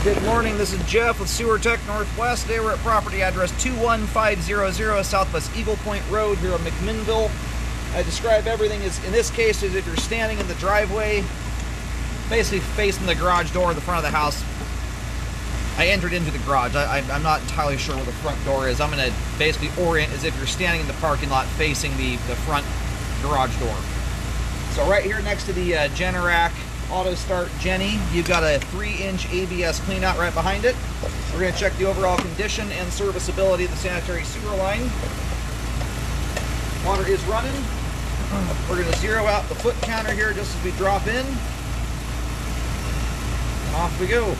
Good morning, this is Jeff with Sewer Tech Northwest. Today we're at property address 21500 Southwest Eagle Point Road here in McMinnville. I describe everything as, in this case, as if you're standing in the driveway, basically facing the garage door at the front of the house. I entered into the garage. I'm not entirely sure where the front door is. I'm going to basically orient as if you're standing in the parking lot facing the front garage door. So right here next to the Generac Auto Start Jenny, you've got a 3-inch ABS cleanout right behind it. We're going to check the overall condition and serviceability of the sanitary sewer line. Water is running. We're going to zero out the foot counter here just as we drop in. And off we go.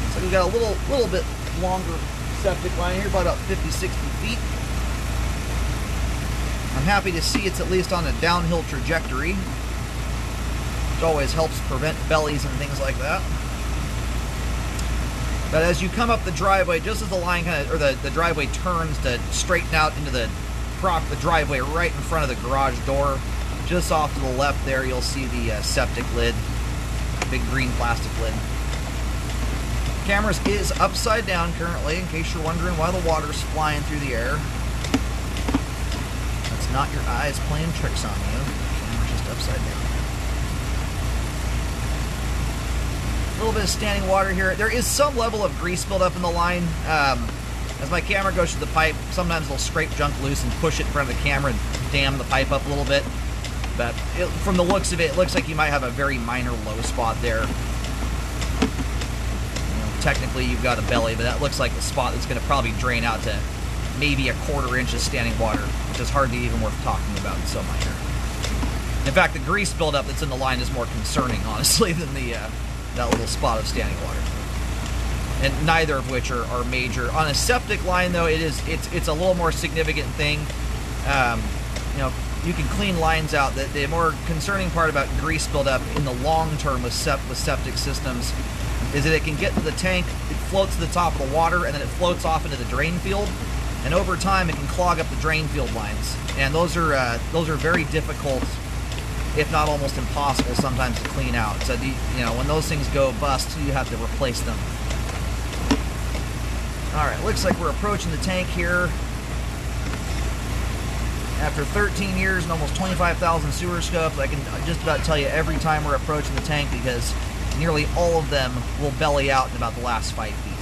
So we've got a little bit longer septic line here, about 50-60 feet. I'm happy to see it's at least on a downhill trajectory, which always helps prevent bellies and things like that. But as you come up the driveway, just as the line the driveway turns to straighten out into the driveway right in front of the garage door, just off to the left there, you'll see the septic lid, big green plastic lid. Cameras is upside down currently, in case you're wondering why the water's flying through the air. That's not your eyes playing tricks on you. The camera's just upside down. A little bit of standing water here. There is some level of grease buildup in the line. As my camera goes through the pipe, sometimes it'll scrape junk loose and push it in front of the camera and dam the pipe up a little bit. But from the looks of it, it looks like you might have a very minor low spot there. Technically you've got a belly, but that looks like the spot that's going to probably drain out to maybe a 1/4 inch of standing water, which is hardly even worth talking about. It's so minor. In fact, the grease buildup that's in the line is more concerning, honestly, than that little spot of standing water. And neither of which are major. On a septic line, though, it's a little more significant thing. You can clean lines out. The more concerning part about grease buildup in the long term with septic systems is that it can get to the tank, it floats to the top of the water, and then it floats off into the drain field. And over time, it can clog up the drain field lines. And those are very difficult, if not almost impossible, sometimes to clean out. So when those things go bust, you have to replace them. All right, looks like we're approaching the tank here. After 13 years and almost 25,000 sewer scopes, I can just about tell you every time we're approaching the tank, because nearly all of them will belly out in about the last 5 feet.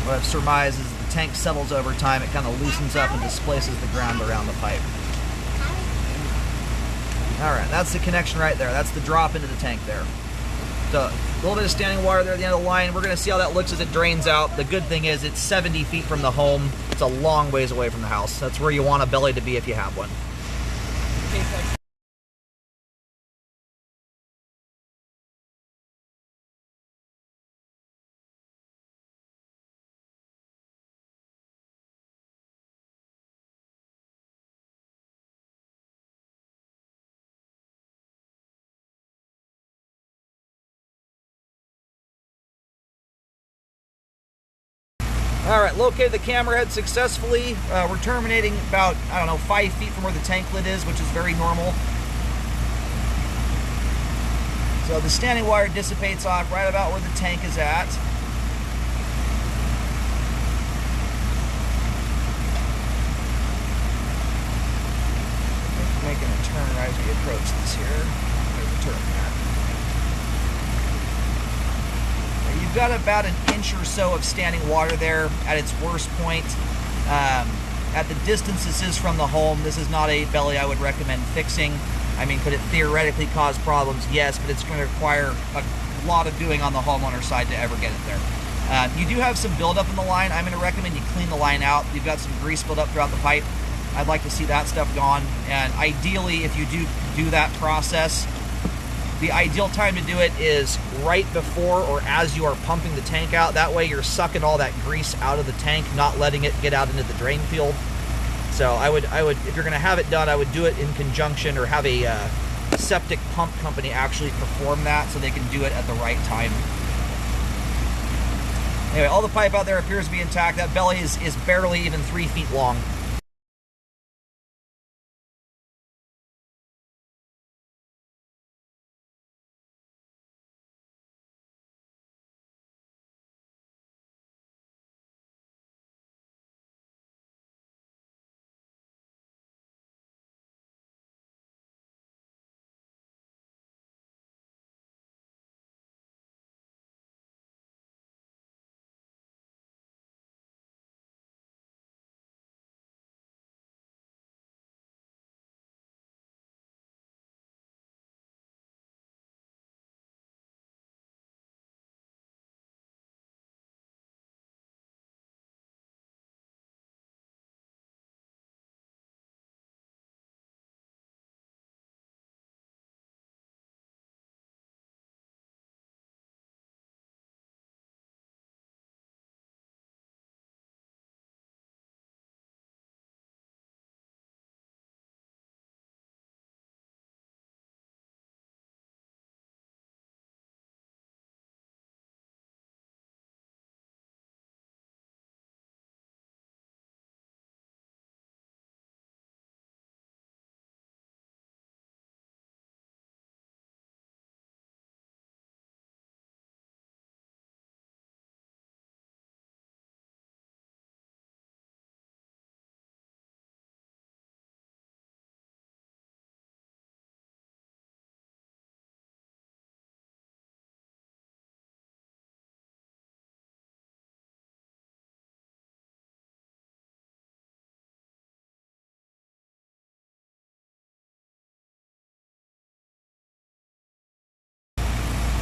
What I've surmised is as the tank settles over time, it kind of loosens up and displaces the ground around the pipe. Alright, that's the connection right there. That's the drop into the tank there. So, a little bit of standing water there at the end of the line. We're going to see how that looks as it drains out. The good thing is it's 70 feet from the home. It's a long ways away from the house. That's where you want a belly to be if you have one. Alright, located the camera head successfully. We're terminating about, 5 feet from where the tank lid is, which is very normal. So the standing water dissipates off right about where the tank is at. Making a turn right as we approach this here. There's a turn there. You've got about an inch or so of standing water there at its worst point. At the distance this is from the home, this is not a belly I would recommend fixing. I mean, could it theoretically cause problems? Yes, but it's going to require a lot of doing on the homeowner side to ever get it there. You do have some buildup in the line. I'm going to recommend you clean the line out. You've got some grease buildup throughout the pipe. I'd like to see that stuff gone. And ideally, if you do that process, the ideal time to do it is right before or as you are pumping the tank out. That way you're sucking all that grease out of the tank, not letting it get out into the drain field. So I would, if you're going to have it done, I would do it in conjunction, or have a septic pump company actually perform that so they can do it at the right time. Anyway, all the pipe out there appears to be intact. That belly is barely even 3 feet long.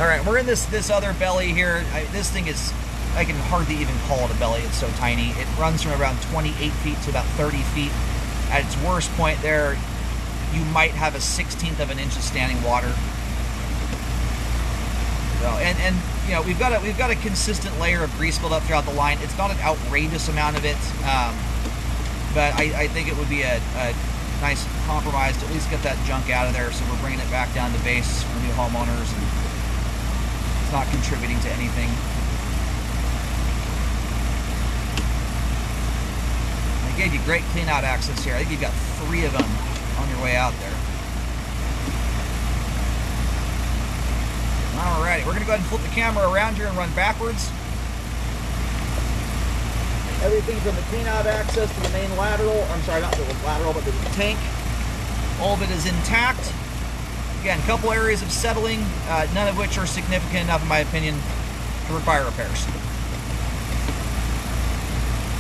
All right, we're in this other belly here. This thing is, I can hardly even call it a belly. It's so tiny. It runs from around 28 feet to about 30 feet. At its worst point there, you might have a 1/16 of an inch of standing water. So, and you know, we've got a consistent layer of grease buildup throughout the line. It's not an outrageous amount of it, but I think it would be a nice compromise to at least get that junk out of there. So we're bringing it back down to base for new homeowners, and it's not contributing to anything. I gave you great clean out access here. I think you've got 3 of them on your way out there. Alrighty, we're going to go ahead and flip the camera around here and run backwards. Everything from the clean out access to the main lateral, I'm sorry, not the lateral, but the tank, all of it is intact. Again, a couple areas of settling, none of which are significant enough, in my opinion, to require repairs.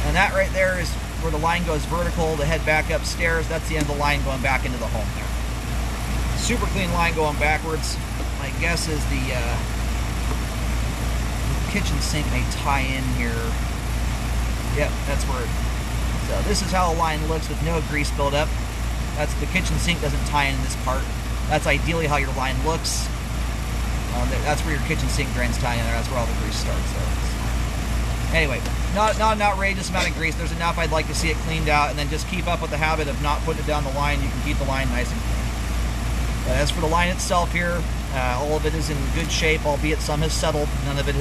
And that right there is where the line goes vertical to head back upstairs. That's the end of the line going back into the home there. Super clean line going backwards. My guess is the kitchen sink may tie in here. Yep, that's where it, so this is how the line looks with no grease buildup. That's the kitchen sink doesn't tie in this part. That's ideally how your line looks. That's where your kitchen sink drains tie in there. That's where all the grease starts there. Anyway, not an outrageous amount of grease. There's enough I'd like to see it cleaned out, and then just keep up with the habit of not putting it down the line. You can keep the line nice and clean. But as for the line itself here, all of it is in good shape, albeit some has settled. None of it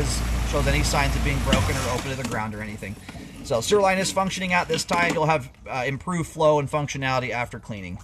shows any signs of being broken or open to the ground or anything. So sewer line is functioning at this time. You'll have improved flow and functionality after cleaning.